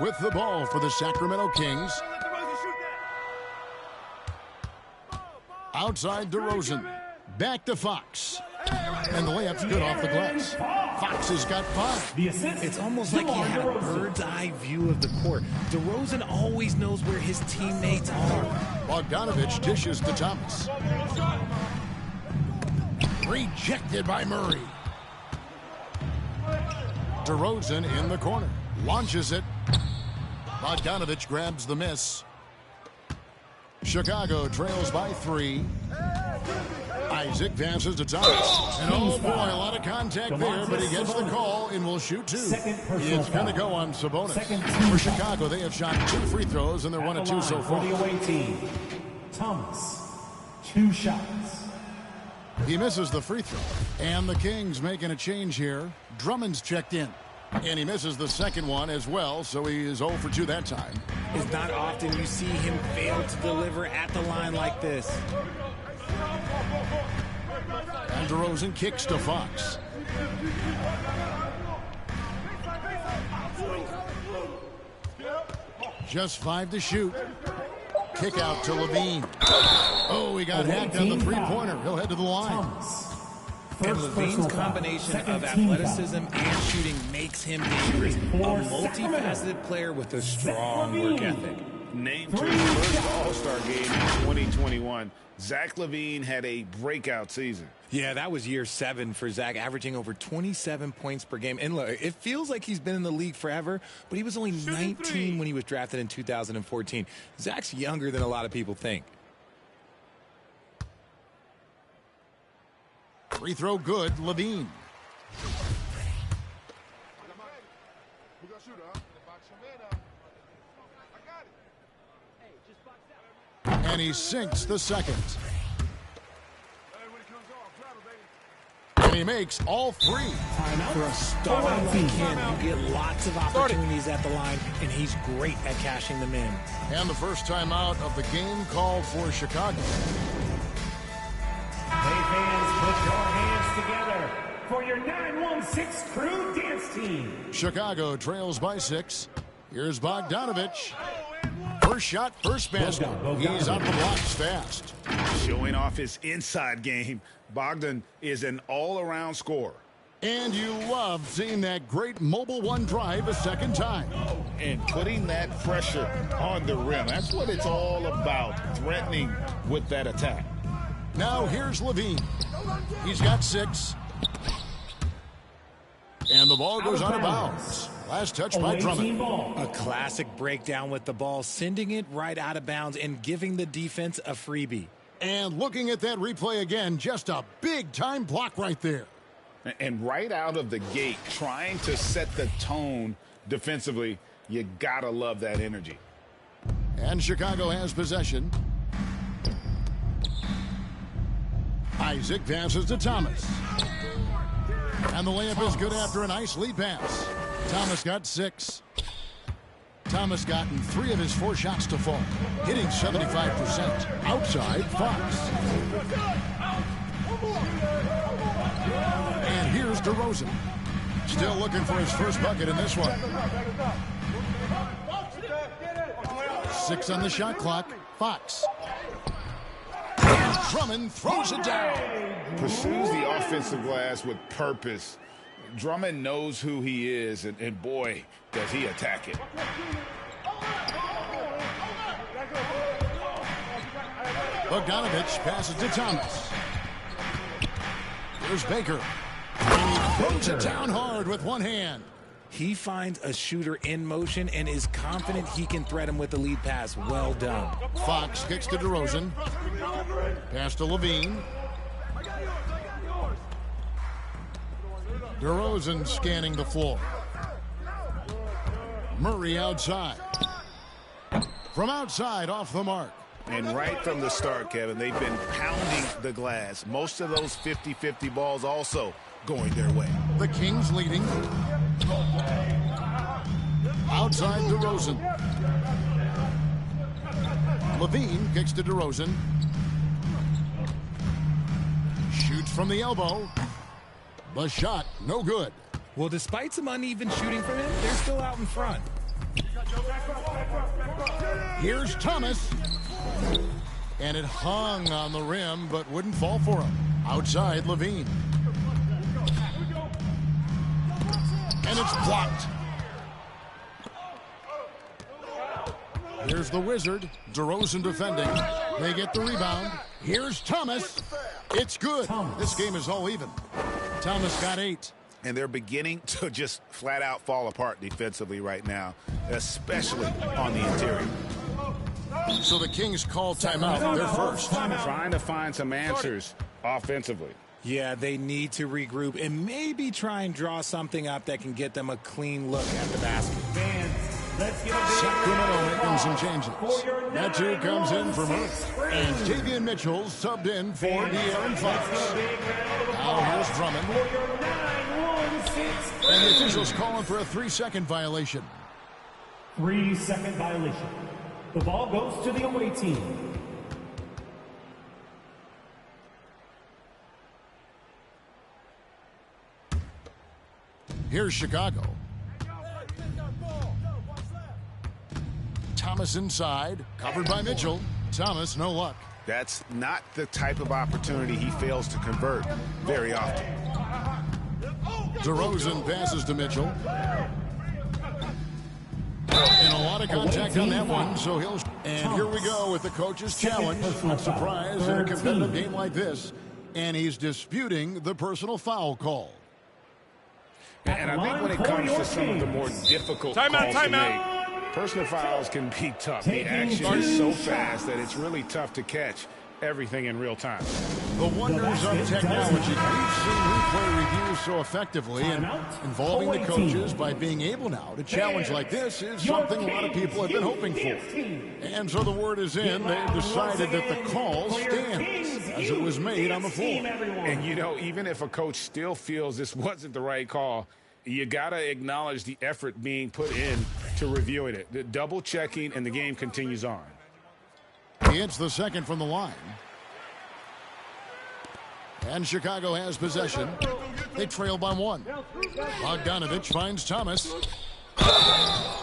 with the ball for the Sacramento Kings. Outside DeRozan. Back to Fox. And the layup's good off the glass. Fox has got 5. It's almost like he had a bird's eye view of the court. DeRozan always knows where his teammates are. Bogdanovich dishes to Thomas. Rejected by Murray. DeRozan in the corner. Launches it. Bogdanovich grabs the miss. Chicago trails by 3. Isaac passes to Thomas. And oh boy, a lot of contact there, but he gets the call and will shoot 2. It's going to go on Sabonis. For Chicago, they have shot 2 free throws, and they're 1 of 2 so far. For the away team, Thomas, 2 shots. He misses the free throw. And the Kings making a change here. Drummond's checked in. And he misses the second one as well, so he is 0 for 2 that time. It's not often you see him fail to deliver at the line like this. And DeRozan kicks to Fox. Just 5 to shoot. Kick out to Levine. Oh, he got hacked on the three-pointer. He'll head to the line. And Levine's combination of athleticism and shooting makes him dangerous. A multifaceted player with a strong work ethic. Named to his first All-Star game in 2021, Zach LaVine had a breakout season. Yeah, that was year 7 for Zach, averaging over 27 points per game. And look, it feels like he's been in the league forever, but he was only 19 when he was drafted in 2014. Zach's younger than a lot of people think. Free throw good, Levine. And he sinks the second. And he makes all 3. For a star like him, you get lots of opportunities at the line, and he's great at cashing them in. And the first time out of the game called for Chicago. Hey fans, put your hands together for your 916 Crew Dance Team. Chicago trails by 6. Here's Bogdanovich. First shot, first basket. He's out the blocks fast. Showing off his inside game, Bogdan is an all-around scorer. And you love seeing that great mobile one drive a second time. And putting that pressure on the rim. That's what it's all about, threatening with that attack. Now here's Levine. He's got 6. And the ball goes out of bounds. Last touch by Drummond. A classic breakdown with the ball, sending it right out of bounds and giving the defense a freebie. And looking at that replay again, just a big-time block right there. And right out of the gate, trying to set the tone defensively, you gotta love that energy. And Chicago has possession. Isaac passes to Thomas. And the layup is good after a nice lead pass. Thomas got 6. Thomas gotten 3 of his 4 shots to fall, hitting 75%. Outside, Fox. And here's DeRozan. Still looking for his first bucket in this one. 6 on the shot clock. Fox. And Drummond throws it down. Pursues the offensive glass with purpose. Drummond knows who he is, and boy, does he attack it. Bogdanovich passes to Thomas. Here's Baker. And he throws it down hard with one hand. He finds a shooter in motion and is confident he can threat him with the lead pass. Well done. Fox kicks to DeRozan. Pass to Levine. DeRozan scanning the floor. Murray outside. From outside, off the mark. And right from the start, Kevin, they've been pounding the glass. Most of those 50-50 balls also going their way. The Kings leading. Outside DeRozan. Levine kicks to DeRozan. Shoots from the elbow. The shot, no good. Well, despite some uneven shooting from him, they're still out in front. Here's Thomas. And it hung on the rim, but wouldn't fall for him. Outside, Levine. And it's blocked. Here's the Wizard. DeRozan defending. They get the rebound. Here's Thomas. It's good. This game is all even. Thomas got 8. And they're beginning to just flat out fall apart defensively right now, especially on the interior. So the Kings call timeout. They're first. Trying to find some answers offensively. Yeah, they need to regroup and maybe try and draw something up that can get them a clean look at the basket. Fans, let's get a big Sacramento making some changes. for your That comes in for Murph. 9-1-6 And Davian Mitchell subbed in for De'Aaron Fox. Now here's Drummond. For your 9-1-6 And the officials calling for a 3-second violation. 3-second violation. The ball goes to the away team. Here's Chicago. Thomas inside, covered by Mitchell. Thomas, no luck. That's not the type of opportunity he fails to convert very often. DeRozan passes to Mitchell. And a lot of contact on that one, so he'll... And here we go with the coach's challenge. Not surprised in a competitive game like this. And he's disputing the personal foul call. And I think when it comes to some of the more difficult calls to make, personal fouls can be tough. The action is so fast that it's really tough to catch everything in real time. The wonders of technology. We've seen replay reviews so effectively, and involving the coaches by being able now to challenge like this is something a lot of people have been hoping for. And so the word is in. They've decided that the call stands as it was made on the floor. And, you know, even if a coach still feels this wasn't the right call, you got to acknowledge the effort being put in to reviewing it. The double checking, and the game continues on. He hits the second from the line. And Chicago has possession. They trail by 1. Bogdanovich finds Thomas.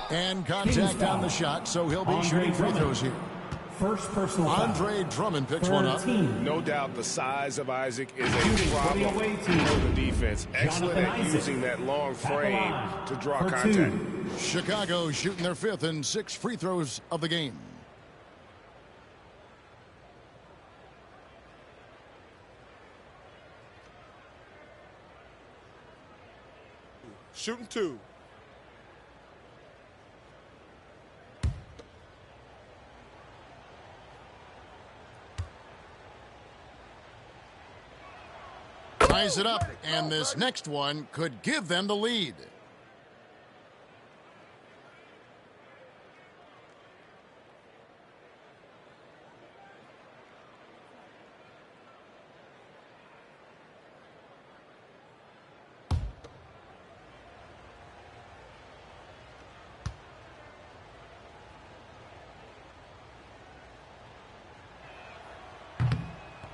And contact on the shot, so he'll be shooting free throws here. First personal foul. Andre Drummond picks one up. No doubt the size of Isaac is a problem for the defense. Excellent at using that long frame to draw contact. Chicago shooting their 5th and 6 free throws of the game. Shooting 2. Ties it up, and this next one could give them the lead.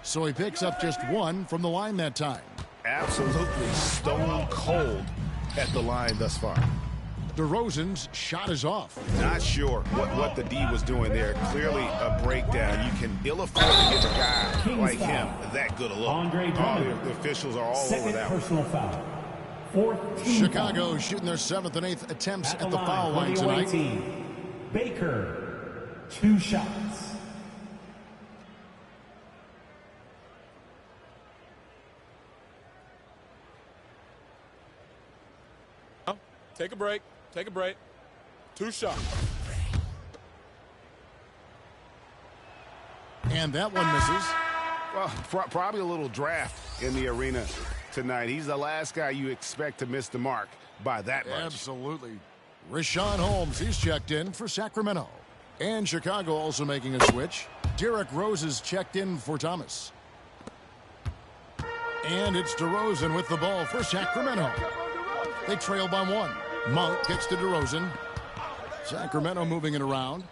So he picks up just 1 from the line that time. Absolutely stone cold at the line thus far. DeRozan's shot is off. Not sure what the D was doing there. Clearly a breakdown. You can ill afford to give a guy like him that good a look. Andre Drummond. The officials are all over that personal foul. 4th team Chicago foul. shooting their 7th and 8th attempts at the line foul line for the away tonight. team. Baker, 2 shots. Take a break. Take a break. 2 shots. And that one misses. Well, probably a little draft in the arena tonight. He's the last guy you expect to miss the mark by that much. Absolutely. Richaun Holmes, he's checked in for Sacramento. And Chicago also making a switch. Derrick Rose is checked in for Thomas. And it's DeRozan with the ball for Sacramento. They trail by 1. Monk gets to DeRozan. Sacramento moving it around.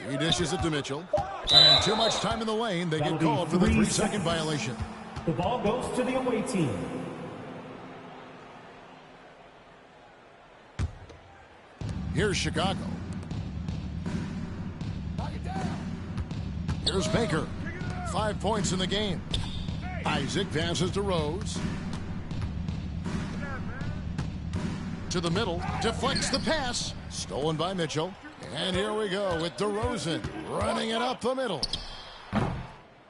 He dishes it to Mitchell. And too much time in the lane. They get called for the 3-second violation. The ball goes to the away team. Here's Chicago. Here's Baker. 5 points in the game. Isaac passes to Rose. To the middle. Deflects the pass. Stolen by Mitchell. And here we go with DeRozan running it up the middle.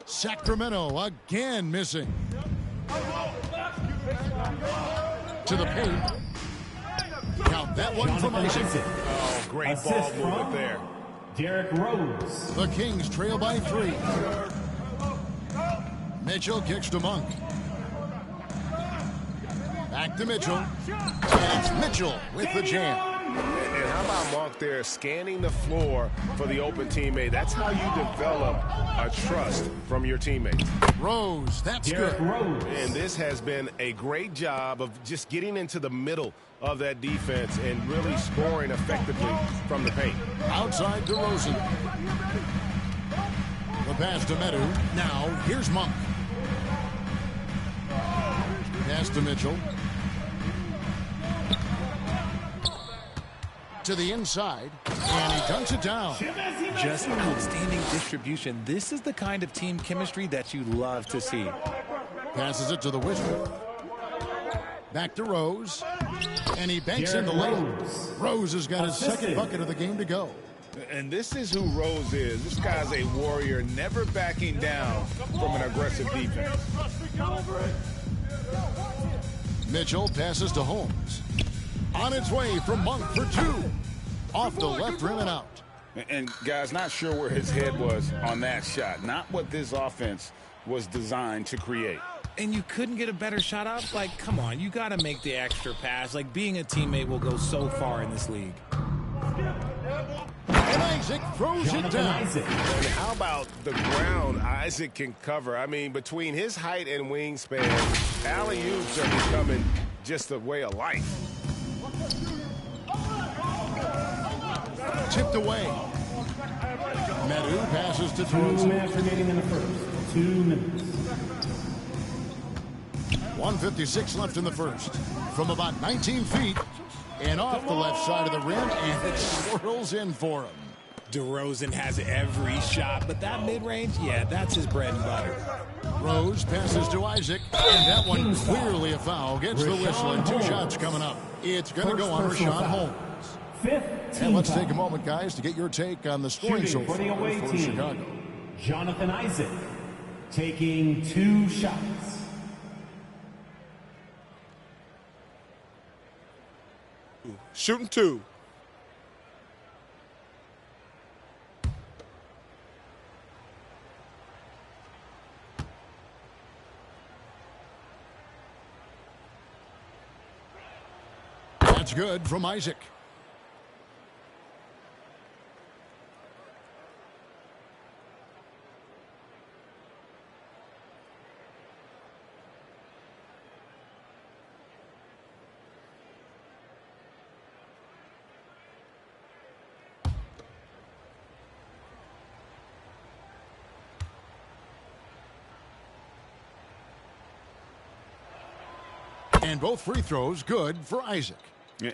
Sacramento again missing. To the paint. Count that one from Isaac. Oh, great ball movement there. Derrick Rose. The Kings trail by 3. Mitchell kicks to Monk. Back to Mitchell. And it's Mitchell with the jam. And how about Monk there scanning the floor for the open teammate? That's how you develop a trust from your teammates. Rose, that's Derrick good. Rose. And this has been a great job of just getting into the middle of that defense and really scoring effectively from the paint. Outside DeRozan. The pass to Medu. Now, here's Monk. Pass to Mitchell. To the inside, and he dunks it down. Just outstanding distribution. This is the kind of team chemistry that you love to see. Passes it to the Wizard. Back to Rose. And he banks in the lane. Rose has got his second bucket of the game to go. And this is who Rose is. This guy's a warrior, never backing down from an aggressive defense. Mitchell passes to Holmes. On its way from Monk for 2. Off the left rim and out. And guys, not sure where his head was on that shot. Not what this offense was designed to create. And you couldn't get a better shot up? Like, come on, you got to make the extra pass. Like, being a teammate will go so far in this league. And Isaac throws it down. Isaac. And how about the ground Isaac can cover? I mean, between his height and wingspan, alley-oops are becoming just a way of life. Tipped away. Medu passes to 2 DeRozan. minutes remaining in the first. 2 minutes. 1:56 left in the first. From about 19 feet and off the left side of the rim, and it swirls in for him. DeRozan has every shot, but that mid-range, yeah, that's his bread and butter. Rose passes to Isaac, and that one clearly a foul. Gets the whistle, and 2 shots coming up. It's going to go on Rashawn Holmes. And let's take a moment, guys, to get your take on the scoring so far for Chicago. Jonathan Isaac taking 2 shots. Shooting 2. That's good from Isaac. And both free throws good for Isaac.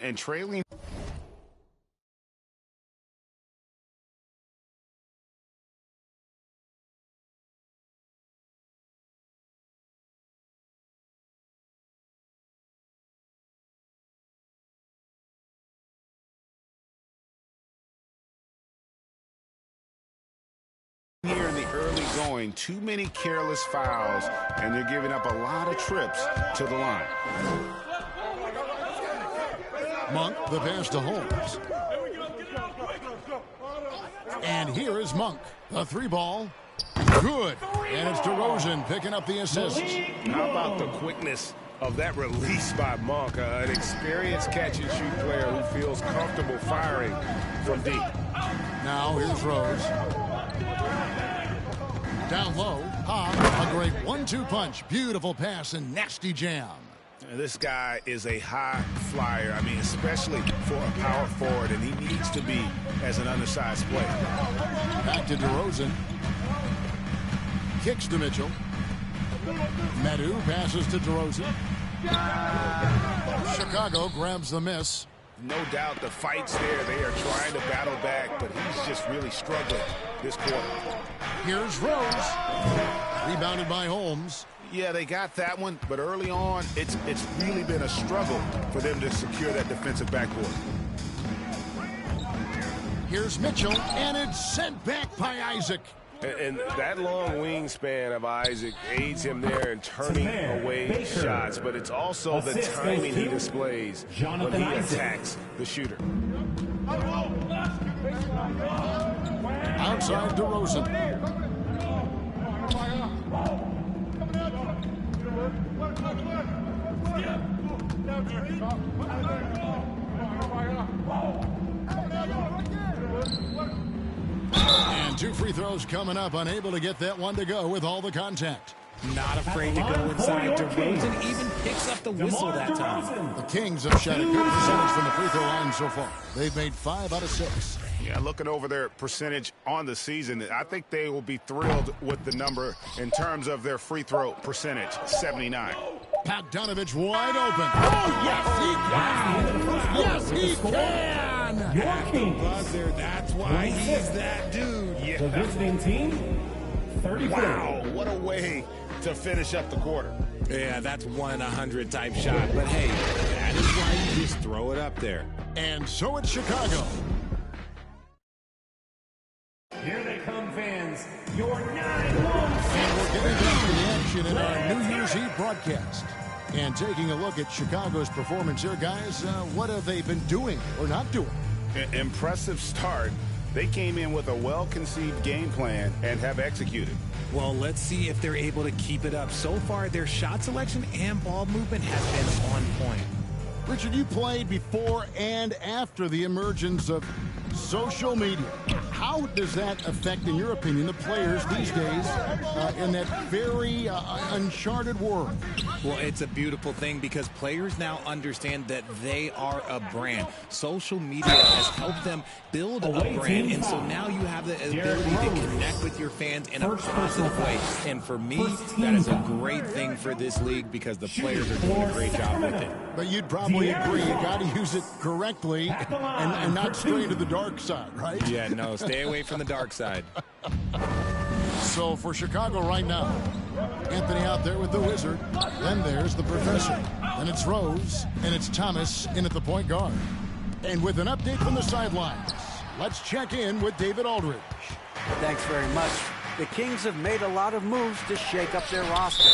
And trailing. Here in the early going, too many careless fouls, and they're giving up a lot of trips to the line. Monk, the pass to Holmes. And here is Monk. The 3-ball. Good. And it's DeRozan picking up the assist. How about the quickness of that release by Monk? An experienced catch-and-shoot player who feels comfortable firing from deep. Now here's Rose. Down low. A great 1-2 punch. Beautiful pass and nasty jam. This guy is a high flyer. I mean, especially for a power forward, and he needs to be as an undersized player. Back to DeRozan. Kicks to Mitchell. Medu passes to DeRozan. Chicago grabs the miss. No doubt the fight's there. They are trying to battle back, but he's just really struggling this quarter. Here's Rose. Rebounded by Holmes. Yeah, they got that one, but early on, it's really been a struggle for them to secure that defensive backboard. Here's Mitchell, and it's sent back by Isaac. And that long wingspan of Isaac aids him there in turning away shots, but it's also the timing he displays when he attacks the shooter. Outside DeRozan. And 2 free throws coming up, unable to get that one to go with all the contact. Not afraid to go inside. DeRozan even picks up the whistle that time. The Kings have shot a good percentage from the free throw line so far. They've made 5 out of 6. Yeah, looking over their percentage on the season, I think they will be thrilled with the number in terms of their free throw percentage, 79. Bogdanovich wide open. Oh, yes, he can. Yes, he can. Your Kings. Buzzer, that's why he's that dude. The Yeah. visiting team, 34. Wow, what a way to finish up the quarter. Yeah, that's 1 in 100 type shot. But hey, that is why you just throw it up there. And so it's Chicago. Here they come, fans. Your 9-1-6. And we're getting back to the action in our New Year's Eve broadcast. And taking a look at Chicago's performance here, guys, what have they been doing or not doing? Impressive start. They came in with a well-conceived game plan and have executed. Well, let's see if they're able to keep it up. So far, their shot selection and ball movement has been on point. Richard, you played before and after the emergence of social media. How does that affect, in your opinion, the players these days in that very uncharted world? Well, it's a beautiful thing because players now understand that they are a brand. Social media has helped them build a brand, and so now you have the ability to connect with your fans in a positive way. And for me, that is a great thing for this league because the players are doing a great job with it. But you'd probably agree you got to use it correctly and not stray to the dark side, right? Yeah, no, stay away from the dark side. So for Chicago right now, Anthony out there with the Wizard. Then there's the Professor. Then it's Rose, and it's Thomas in at the point guard. And with an update from the sidelines, let's check in with David Aldridge. Thanks very much. The Kings have made a lot of moves to shake up their roster.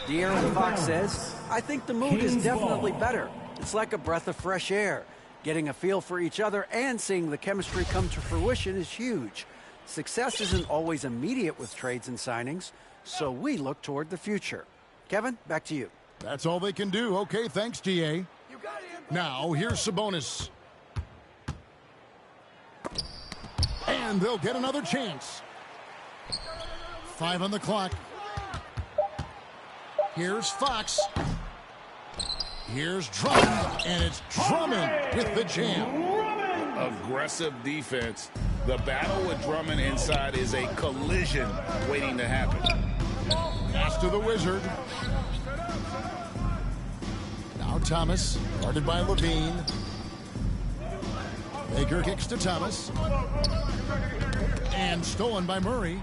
De'Aaron Fox says, I think the mood is definitely better. It's like a breath of fresh air. Getting a feel for each other and seeing the chemistry come to fruition is huge. Success isn't always immediate with trades and signings, so we look toward the future. Kevin, back to you. That's all they can do. Okay, thanks, DA. Now, here's Sabonis. And they'll get another chance. 5 on the clock. Here's Fox. Here's Drummond, and it's Drummond with the jam. Aggressive defense. The battle with Drummond inside is a collision waiting to happen. Pass to the Wizard. Now Thomas, guarded by Levine. Baker kicks to Thomas. And stolen by Murray.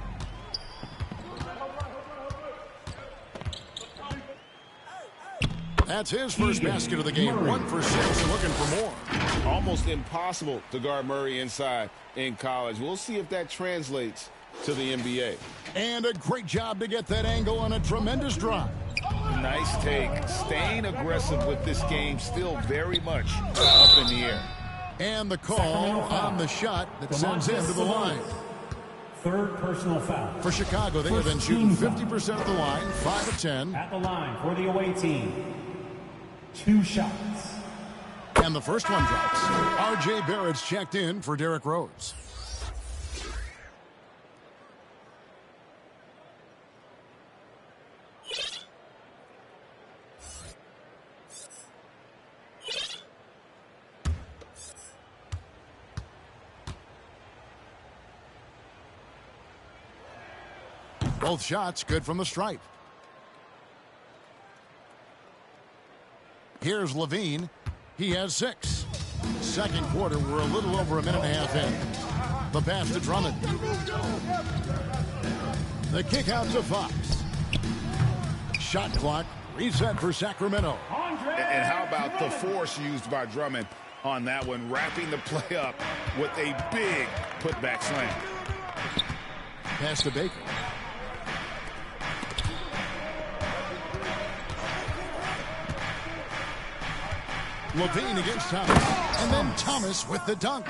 That's his first basket of the game. 1 for 6, looking for more. Almost impossible to guard Murray inside in college. We'll see if that translates to the NBA. And a great job to get that angle on a tremendous drive. Nice take. Staying aggressive with this game, still very much up in the air. And the call on the shot that sends him to the line. Third personal foul. For Chicago, they have been shooting 50% of the line, 5 of 10. At the line for the away team. 2 shots. And the first one drops. R.J. Barrett's checked in for Derrick Rose. Both shots good from the stripe. Here's Levine. He has 6. Second quarter, we're a little over a minute and a half in. The pass to Drummond. The kick out to Fox. Shot clock reset for Sacramento. And how about the force used by Drummond on that one, wrapping the play up with a big putback slam. Pass to Baker. Levine against Thomas. And then Thomas with the dunk.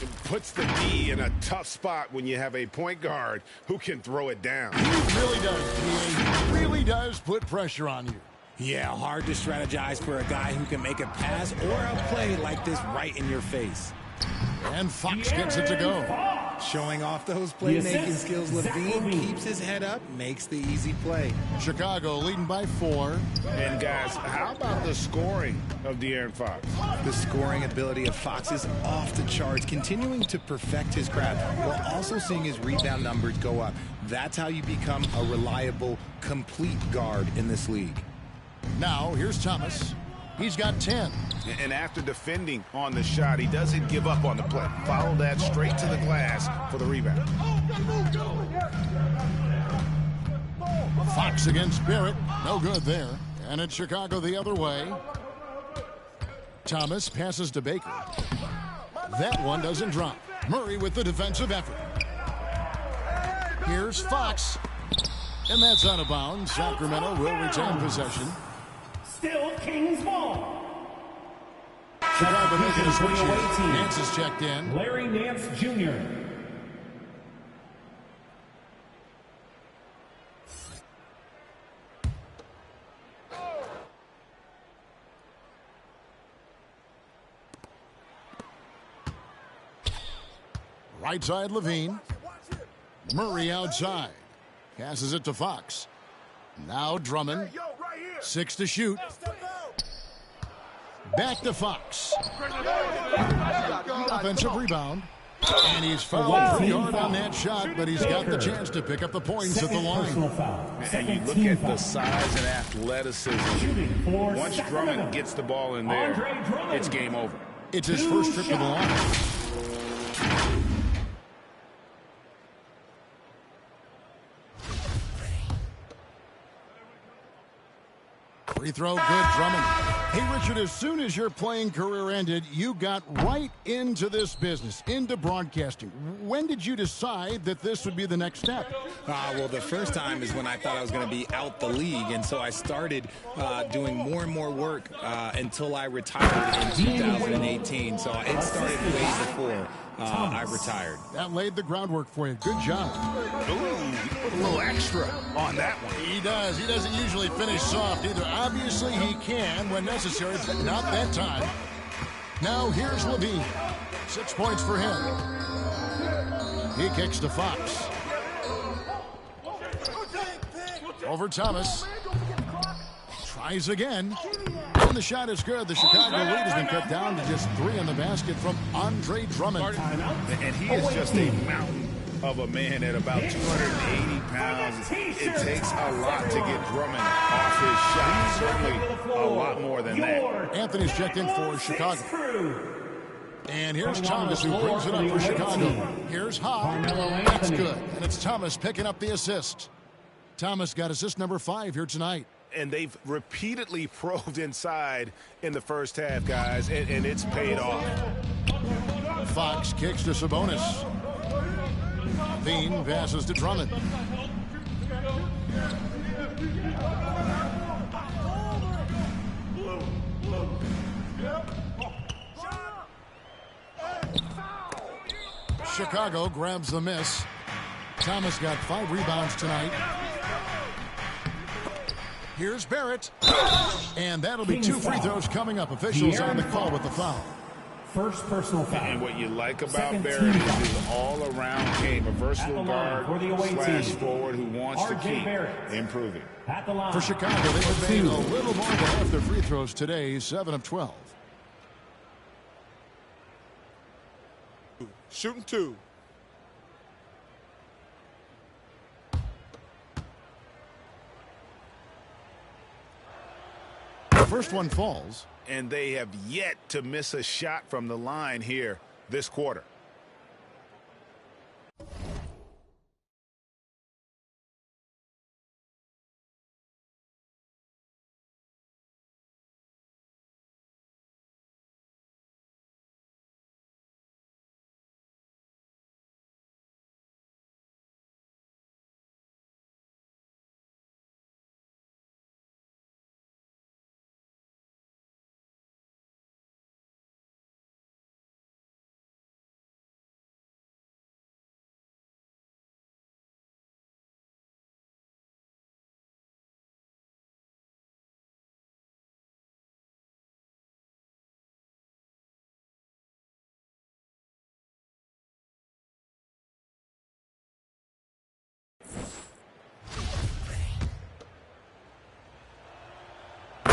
It puts the D in a tough spot when you have a point guard who can throw it down. He really does, He really does put pressure on you. Yeah, hard to strategize for a guy who can make a pass or a play like this right in your face. And Fox gets it to go. Showing off those playmaking skills, Levine keeps his head up, makes the easy play. Chicago leading by 4. And guys, how about the scoring of De'Aaron Fox? The scoring ability of Fox is off the charts, continuing to perfect his craft while also seeing his rebound numbers go up. That's how you become a reliable, complete guard in this league. Now, here's Thomas. He's got 10. And after defending on the shot, he doesn't give up on the play. Follow that straight to the glass for the rebound. Fox against Barrett. No good there. And it's Chicago the other way. Thomas passes to Baker. That one doesn't drop. Murray with the defensive effort. Here's Fox. And that's out of bounds. Sacramento will retain possession. Still Kings ball. Chicago making a switch here. Nance is checked in. Larry Nance Jr. Right side Levine. Murray outside. Passes it to Fox. Now Drummond. 6 to shoot. Back to Fox. Offensive rebound. And he's fouled pretty hard on that shot, but he's got the chance to pick up the points at the line. And you look at the size and athleticism. Once Drummond gets the ball in there, it's game over. It's his first trip to the line. Free throw, good, Drummond. Hey, Richard, as soon as your playing career ended, you got right into this business, into broadcasting. When did you decide that this would be the next step? Well, the first time is when I thought I was going to be out the league, and so I started doing more and more work until I retired in 2018. So it started way before I retired. That laid the groundwork for you. Good job. Ooh, put a little extra on that one. He does. He doesn't usually finish soft either. Obviously, he can when necessary, but not that time. Now, here's Levine. 6 points for him. He kicks to Fox. Over Thomas. Tries again. And the shot is good. The Chicago lead has been cut down to just 3 in the basket from Andre Drummond. And he is just a mountain of a man at about 280 pounds. It takes a lot to get Drummond off his shot. Certainly a lot more than that. Anthony's checked in for Chicago. And here's Thomas, who brings it up for Chicago. Here's Ha. That's good. And it's Thomas picking up the assist. Thomas got assist number 5 here tonight. And they've repeatedly probed inside in the first half, guys, and it's paid off. Fox kicks to Sabonis. Bean passes to Drummond. Chicago grabs the miss. Thomas got 5 rebounds tonight. Here's Barrett. And that'll be 2 free throws coming up. Officials on the call with the foul. First personal foul. And what you like about Barrett is his all-around game. A versatile guard slash forward who wants to keep improving. At the line. For Chicago, they have made a little more than half their free throws today, 7 of 12. Shooting 2. First one falls. And they have yet to miss a shot from the line here this quarter.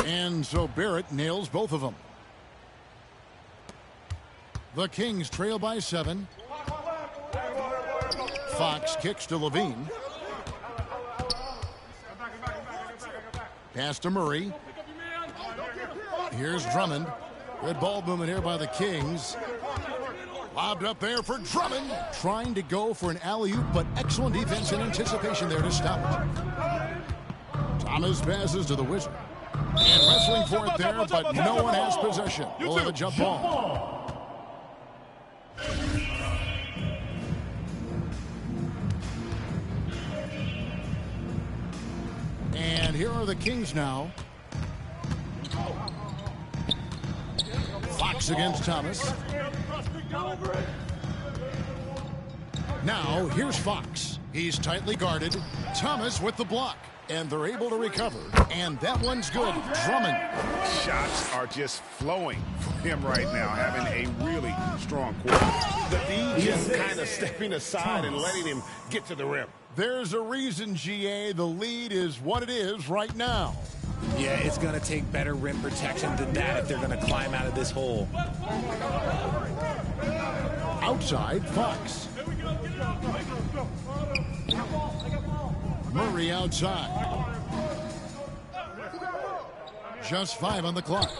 And so Barrett nails both of them. The Kings trail by 7. Fox kicks to Levine. Pass to Murray. Here's Drummond. Good ball movement here by the Kings. Lobbed up there for Drummond. Trying to go for an alley-oop, but excellent defense and anticipation there to stop it. Thomas passes to the Wizard. And wrestling for it there, but no one has possession. We'll have a jump ball. And here are the Kings now. Fox against Thomas. Now, here's Fox. He's tightly guarded. Thomas with the block. And they're able to recover. And that one's good. Drummond. Shots are just flowing for him right now, having a really strong quarter. The D just kind of stepping aside and letting him get to the rim. There's a reason, GA, the lead is what it is right now. Yeah, it's going to take better rim protection than that if they're going to climb out of this hole. Outside, Fox. Murray outside. Just 5 on the clock.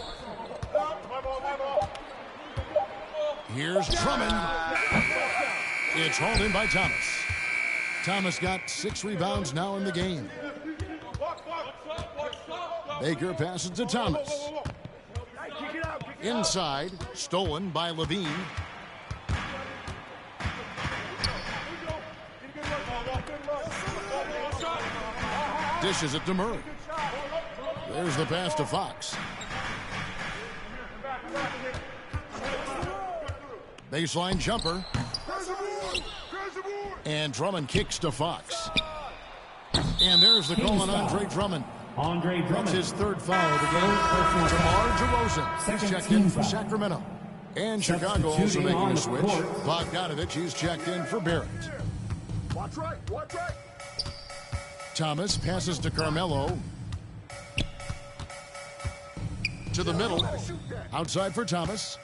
Here's Drummond. It's hauled in by Thomas. Thomas got 6 rebounds now in the game. Baker passes to Thomas. Inside, stolen by Levine. Dishes it to Murray. There's the pass to Fox. Baseline jumper. And Drummond kicks to Fox. And there's the call on Andre Drummond. That's his 3rd foul of the game. DeMar DeRozan, he's checked in for Sacramento. And Chicago also making a switch. Bogdanovich, he's checked in for Barrett. Watch right, watch right. Thomas passes to Carmelo. To the middle. Outside for Thomas.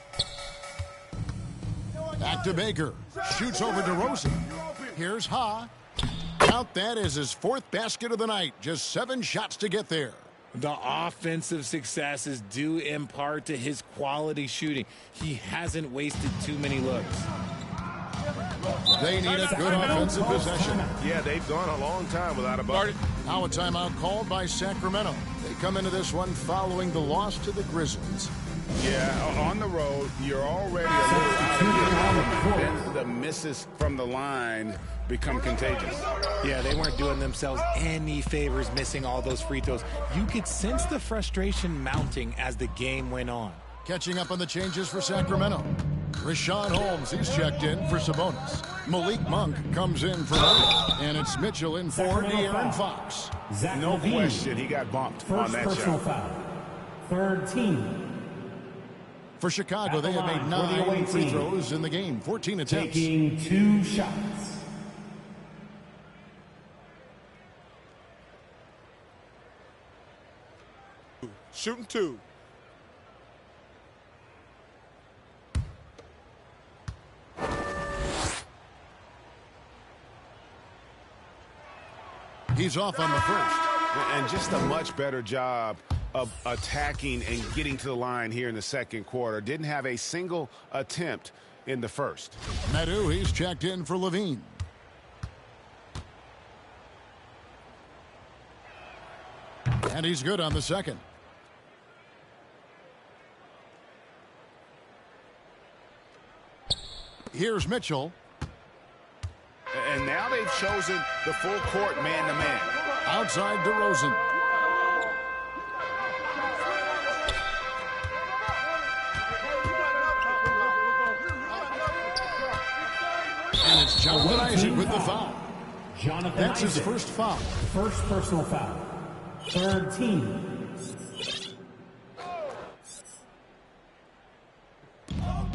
Back to Baker. Shoots over DeRozan. Here's Ha. Count that as his 4th basket of the night. Just 7 shots to get there. The offensive success is due in part to his quality shooting. He hasn't wasted too many looks. They need a good offensive possession. Yeah, they've gone a long time without a bucket. Now a timeout called by Sacramento. They come into this one following the loss to the Grizzlies. Yeah, on the road, you're already a little out of your element. Then the misses from the line become contagious. Yeah, they weren't doing themselves any favors missing all those free throws. You could sense the frustration mounting as the game went on. Catching up on the changes for Sacramento. Richaun Holmes, he's checked in for Sabonis. Malik Monk comes in for Murray. And it's Mitchell in for De'Aaron Fox. No question, he got bumped on that shot. Foul. 3rd team. For Chicago, they have made 9 free throws in the game. 14 attempts. Taking 2 shots. Shooting 2. He's off on the first. And just a much better job of attacking and getting to the line here in the second quarter. Didn't have a single attempt in the first. Medu, he's checked in for Levine. And he's good on the second. Here's Mitchell. And now they've chosen the full court man-to-man. Outside DeRozan. And it's Jonathan Isaac with the foul. That's his first foul. First personal foul. Third team.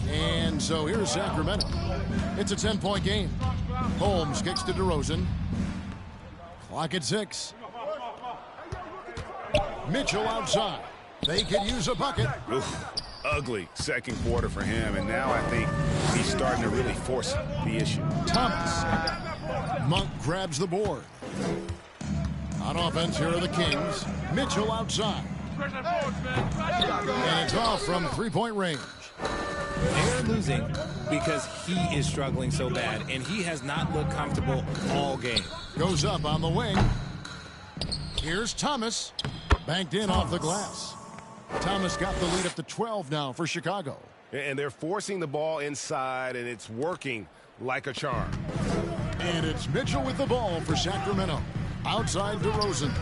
And so here's Sacramento. It's a 10-point game. Holmes kicks to DeRozan. Clock at 6. Mitchell outside. They could use a bucket. Oof, ugly second quarter for him, and now I think he's starting to really force the issue. Thomas. Monk grabs the board. On offense, here are the Kings. Mitchell outside. And it's off from three-point range. They're losing because he is struggling so bad, and he has not looked comfortable all game. Goes up on the wing. Here's Thomas. Banked in off the glass. Thomas got the lead up to 12 now for Chicago. And they're forcing the ball inside, and it's working like a charm. And it's Mitchell with the ball for Sacramento. Outside DeRozan.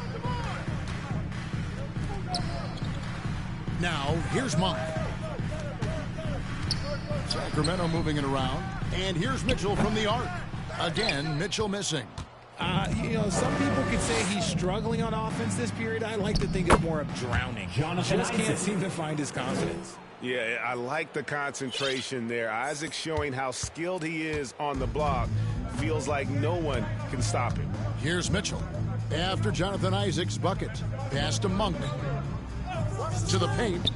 Now, here's Monk. Sacramento moving it around. And here's Mitchell from the arc. Again, Mitchell missing. You know, some people could say he's struggling on offense this period. I like to think it's more of drowning. Just can't seem to find his confidence. Yeah, I like the concentration there. Isaac showing how skilled he is on the block. Feels like no one can stop him. Here's Mitchell. After Jonathan Isaac's bucket. Pass to Monk. To the paint.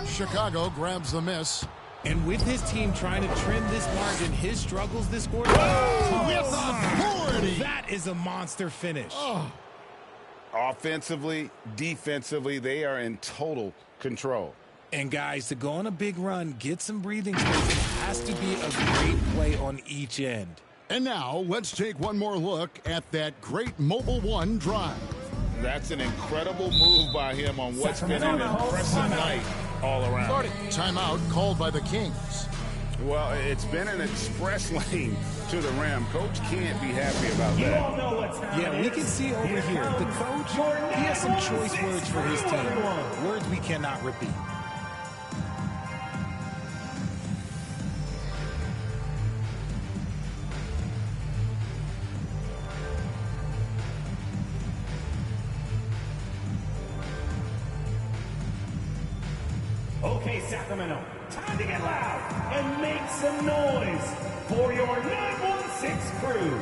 Chicago grabs the miss. And with his team trying to trim this margin, his struggles this quarter. With authority. That is a monster finish. Oh. Offensively, defensively, they are in total control. And guys, to go on a big run, get some breathing space, it has to be a great play on each end. And now, let's take one more look at that great Mobile One drive. That's an incredible move by him on what's been an impressive night all around. Timeout called by the Kings. Well, it's been an express lane to the rim. Coach can't be happy about You that. all know what time Yeah, we can see over here, the coach, he has some choice words for his team. Words we cannot repeat. Okay, Sacramento, time to get loud and make some noise for your 916 crew.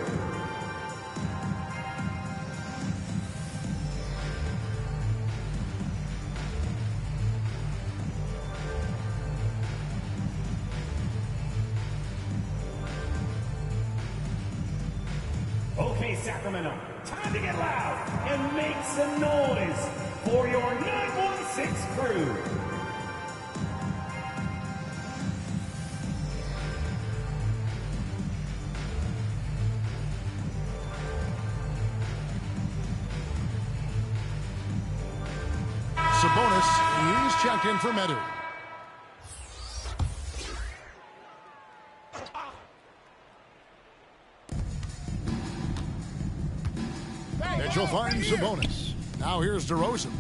Okay, Sacramento, time to get loud and make some noise for your 916 crew. Sabonis, he's checked in for Medu. Mitchell finds Sabonis. Now here's DeRozan.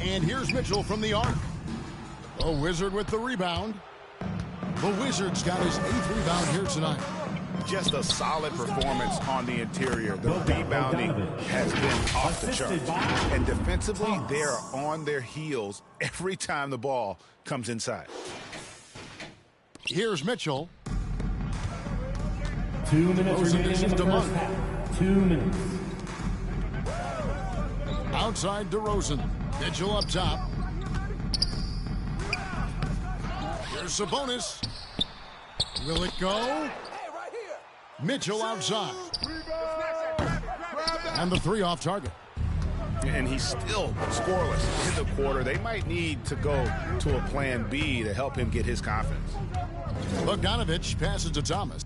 And here's Mitchell from the arc. The Wizard with the rebound. The Wizard's got his 8th rebound here tonight. Just a solid performance on the interior. The rebounding has been off the charts. And defensively, they're on their heels every time the ball comes inside. Here's Mitchell. 2 minutes remaining in the first Monk. half. 2 minutes. Outside DeRozan. Mitchell up top. Here's Sabonis. Will it go? Mitchell outside. And the 3 off target. And he's still scoreless in the quarter. They might need to go to a plan B to help him get his confidence. Bogdanovich passes to Thomas.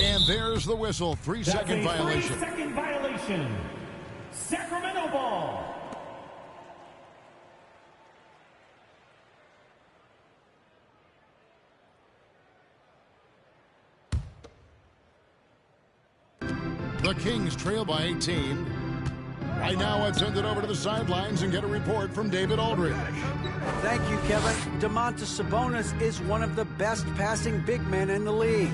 And there's the whistle. 3-second violation. 3-second violation. Sacramento ball. The Kings trail by 18. Right now, let's send it over to the sidelines and get a report from David Aldridge. Thank you, Kevin. Domantas Sabonis is one of the best passing big men in the league.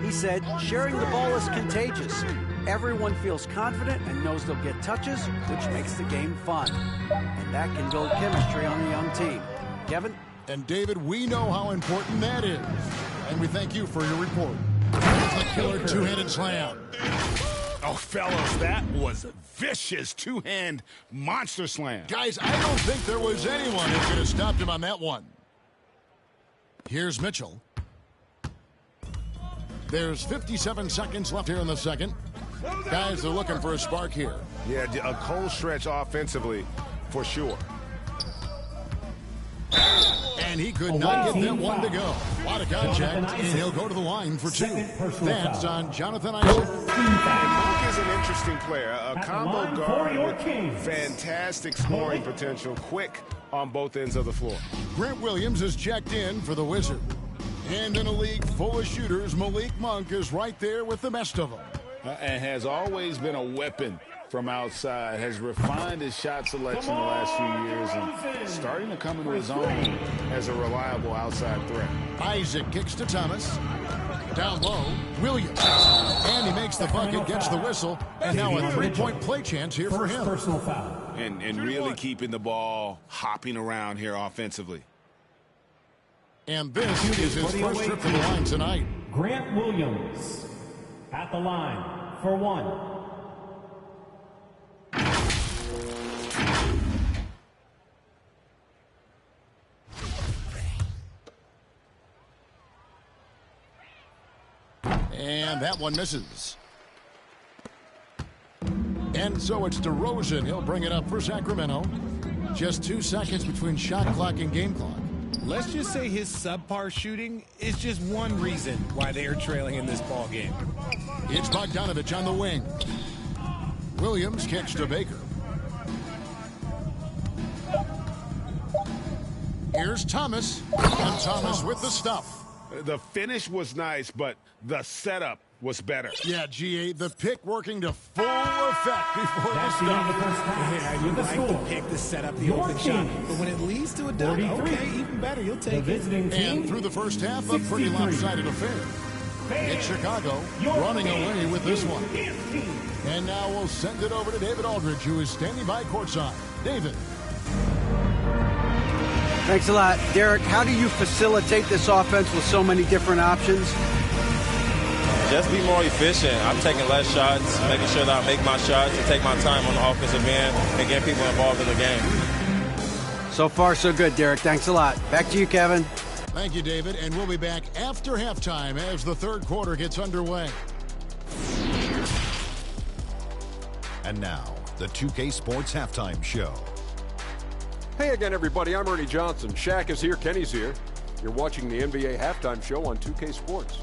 He said, sharing the ball is contagious. Everyone feels confident and knows they'll get touches, which makes the game fun. And that can build chemistry on a young team. Kevin? And David, we know how important that is. And we thank you for your report. It's a killer two-handed slam. Oh, fellas, that was a vicious two-hand monster slam. Guys, I don't think there was anyone who could have stopped him on that one. Here's Mitchell. There's 57 seconds left here in the second. Guys are looking for a spark here. Yeah, a cold stretch offensively, for sure. And he could not get that one to go. A lot of contact, and he'll go to the line for two. That's on Jonathan Isaac. Monk is an interesting player, a combo guard with fantastic scoring potential, quick on both ends of the floor. Grant Williams is checked in for the Wizard. And in a league full of shooters, Malik Monk is right there with the best of them. And has always been a weapon from outside, has refined his shot selection the last few years and starting to come into his own as a reliable outside threat. Isaac kicks to Thomas. Down low, Williams. And he makes the bucket, gets the whistle, and now a three-point play chance here for him. Personal foul. And really keeping the ball hopping around here offensively. And this is his first trip to the line tonight. Grant Williams at the line for one. And that one misses. And so it's DeRozan. He'll bring it up for Sacramento. Just 2 seconds between shot clock and game clock. Let's just say his subpar shooting is just one reason why they are trailing in this ball game. It's Bogdanovich on the wing. Williams kicks to Baker. Here's Thomas. And Thomas with the stuff. The finish was nice, but the setup was better. Yeah, GA, the pick working to full effect before the That's the end of the stop. first half. You With the like score, the pick, the setup, the open shot. But when it leads to a dunk, 43. okay, even better. You'll the take it. visiting team. And through the first half, a pretty 63. lopsided affair. It's Chicago running away with this one. And now we'll send it over to David Aldridge, who is standing by courtside. David. Thanks a lot. Derek, how do you facilitate this offense with so many different options? Just be more efficient. I'm taking less shots, making sure that I make my shots and take my time on the offensive end and get people involved in the game. So far, so good, Derek. Thanks a lot. Back to you, Kevin. Thank you, David. And we'll be back after halftime as the third quarter gets underway. And now, the 2K Sports Halftime Show. Hey again, everybody. I'm Ernie Johnson. Shaq is here. Kenny's here. You're watching the NBA Halftime Show on 2K Sports.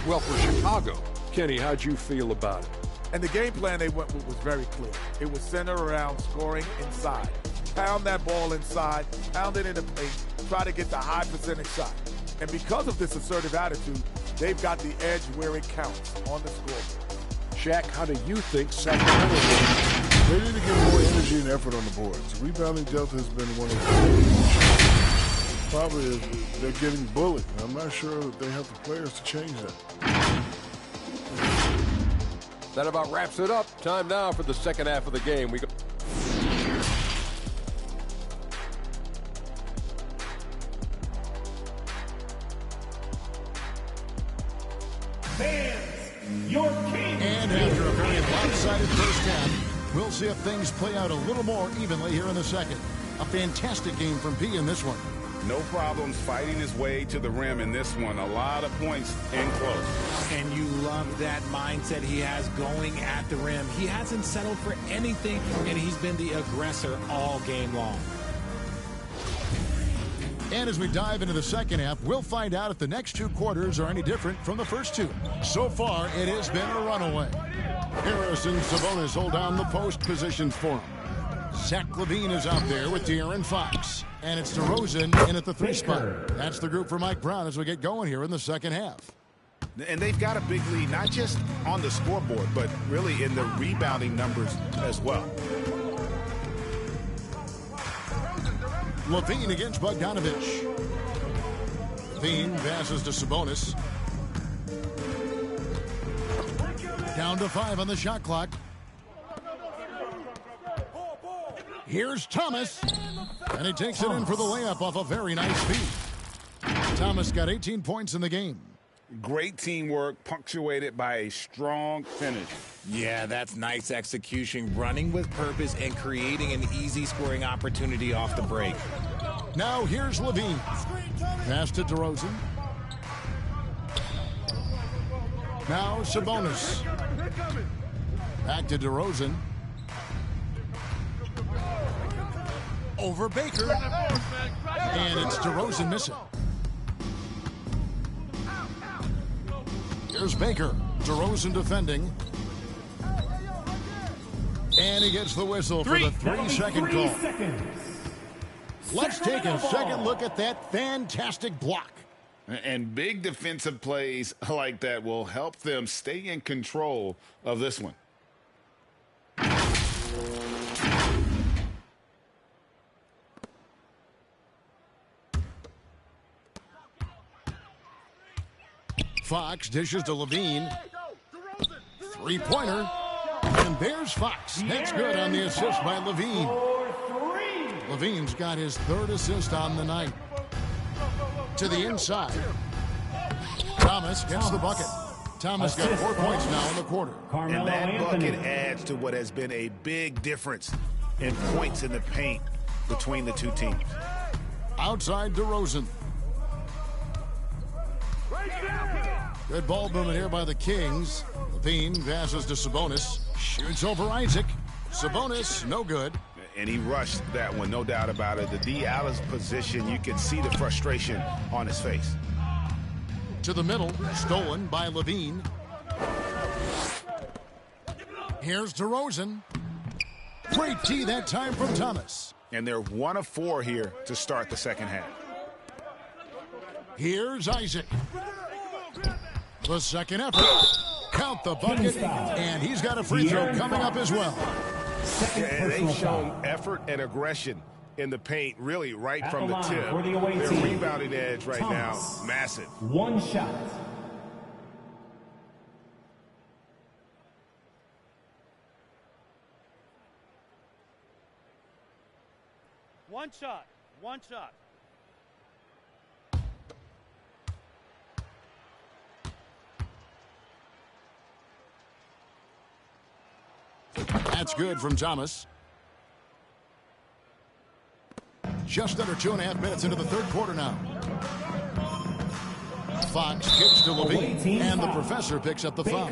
Well, for Chicago, Kenny, how'd you feel about it? And the game plan they went with was very clear. It was centered around scoring inside. Pound that ball inside, pound it in the paint, try to get the high percentage shot. And because of this assertive attitude, they've got the edge where it counts on the scoreboard. Shaq, how do you think Sacramento will? They need to get more energy and effort on the boards. Rebounding delta has been one of the probably they're getting bullied. I'm not sure that they have the players to change that. That about wraps it up. Time now for the second half of the game. We go. Fans, your king. And after a very lopsided first half, we'll see if things play out a little more evenly here in the second. A fantastic game from P in this one. No problems fighting his way to the rim in this one. A lot of points in close. And you love that mindset he has going at the rim. He hasn't settled for anything, and he's been the aggressor all game long. And as we dive into the second half, we'll find out if the next 2 quarters are any different from the first 2. So far, it has been a runaway. Harris and Sabonis hold down the post positions for him. Zach LaVine is out there with De'Aaron Fox. And it's DeRozan in at the 3 spot. That's the group for Mike Brown as we get going here in the second half. And they've got a big lead, not just on the scoreboard, but really in the rebounding numbers as well. LaVine against Bogdanovich. LaVine passes to Sabonis. Down to 5 on the shot clock. Here's Thomas. And he takes it in for the layup off a very nice feed. Thomas got 18 points in the game. Great teamwork, punctuated by a strong finish. Yeah, that's nice execution, running with purpose and creating an easy scoring opportunity off the break. Now here's LaVine. Pass to DeRozan. Now Sabonis. Back to DeRozan. Over Baker. And it's DeRozan missing. Here's Baker. DeRozan defending. And he gets the whistle for the 3-second call. Let's take a second look at that fantastic block. And big defensive plays like that will help them stay in control of this one. Fox dishes to LaVine. 3-pointer. And there's Fox. That's good on the assist by LaVine. LaVine's got his 3rd assist on the night. To the inside. Thomas gets the bucket. Thomas got 4 points now in the quarter. And that bucket adds to what has been a big difference in points in the paint between the 2 teams. Outside DeRozan. Good ball movement here by the Kings. LaVine passes to Sabonis. Shoots over Isaac. Sabonis, no good. And he rushed that one, no doubt about it. The D. Allen's position, you can see the frustration on his face. To the middle, stolen by LaVine. Here's DeRozan. Great tee that time from Thomas. And they're 1 of 4 here to start the second half. Here's Isaac. The second effort. Count the bucket. And he's got a free throw coming up as well. And they've shown effort and aggression in the paint, really right from the tip. Their rebounding edge right now, massive. 1 shot. One shot. That's good from Thomas. Just under 2.5 minutes into the 3rd quarter now. Fox kicks to LaVine, and the professor picks up the foul.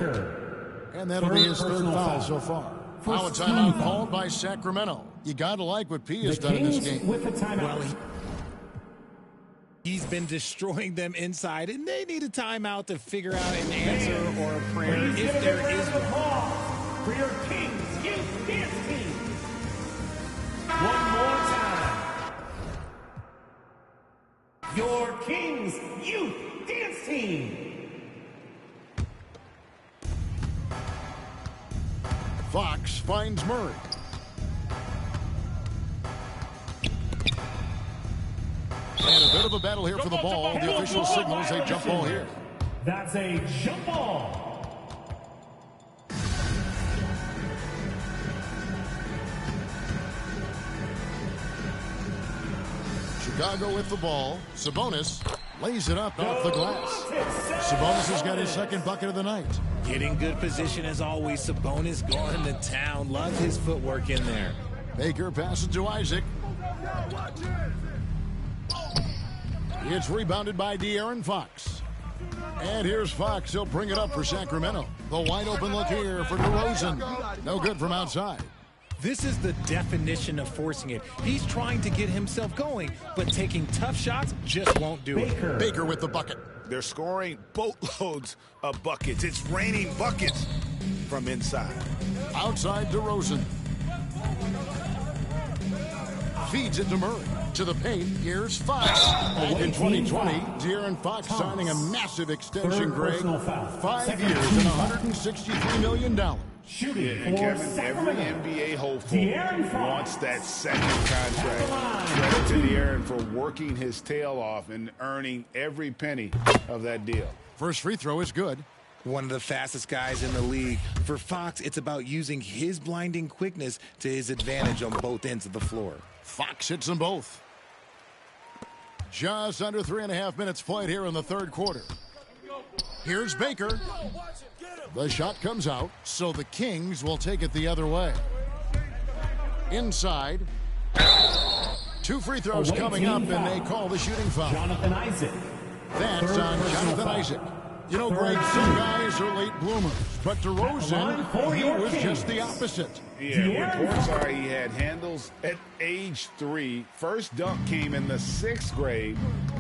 And that'll be his 3rd foul so far. Foul timeout called by Sacramento. You got to like what P has done in this game. Well, he's been destroying them inside, and they need a timeout to figure out an answer or a prayer if there is one. For your Kings Youth Dance Team. One more time. Your Kings Youth Dance Team. Fox finds Murray. And a bit of a battle here for the ball. The official signals a jump ball here. That's a jump ball. Chicago with the ball. Sabonis lays it up off the glass. Sabonis has got his 2nd bucket of the night. Getting good position as always. Sabonis going to town. Love his footwork in there. Baker passes to Isaac. It's rebounded by De'Aaron Fox. And here's Fox. He'll bring it up for Sacramento. The wide open look here for DeRozan. No good from outside. This is the definition of forcing it. He's trying to get himself going, but taking tough shots just won't do it. Baker with the bucket. They're scoring boatloads of buckets. It's raining buckets from inside. Outside DeRozan. Feeds it to Murray. To the paint, here's Fox. Back in 2020, De'Aaron Fox signing a massive extension, Greg. 5 years and $163 million. Shooting and Kevin, every NBA hopeful wants that second contract. Credit to De'Aaron for working his tail off and earning every penny of that deal. First free throw is good. One of the fastest guys in the league. For Fox, it's about using his blinding quickness to his advantage on both ends of the floor. Fox hits them both. Just under 3.5 minutes played here in the third quarter. Here's Baker. The shot comes out, so the Kings will take it the other way. Inside. 2 free throws coming up, and they call the shooting foul. Jonathan Isaac. That's on Jonathan Isaac. You know, Greg, some guys are late bloomers, but DeRozan, he was just the opposite. Yeah, reports are he had handles at age 3. First dunk came in the 6th grade.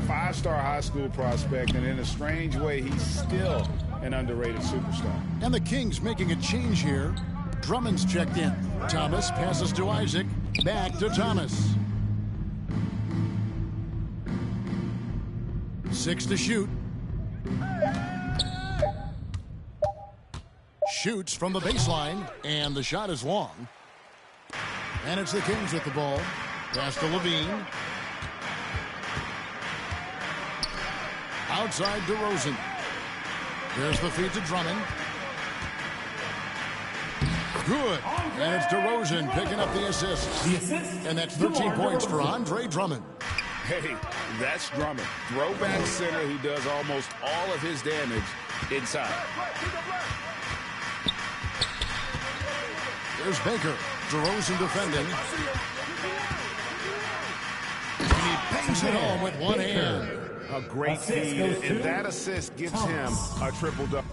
5-star high school prospect, and in a strange way, he's still an underrated superstar. And the Kings making a change here. Drummond's checked in. Thomas passes to Isaac. Back to Thomas. 6 to shoot. Shoots from the baseline, and the shot is long. And it's the Kings with the ball. Pass to Levine. Outside DeRozan. Here's the feed to Drummond. Good. And it's DeRozan picking up the assist. And that's 13 points for Andre Drummond. Hey, that's Drummond. Throwback center who does almost all of his damage inside. There's Baker. DeRozan defending. And he bangs it home with one hand. A great feed, and that assist gives him a triple-double.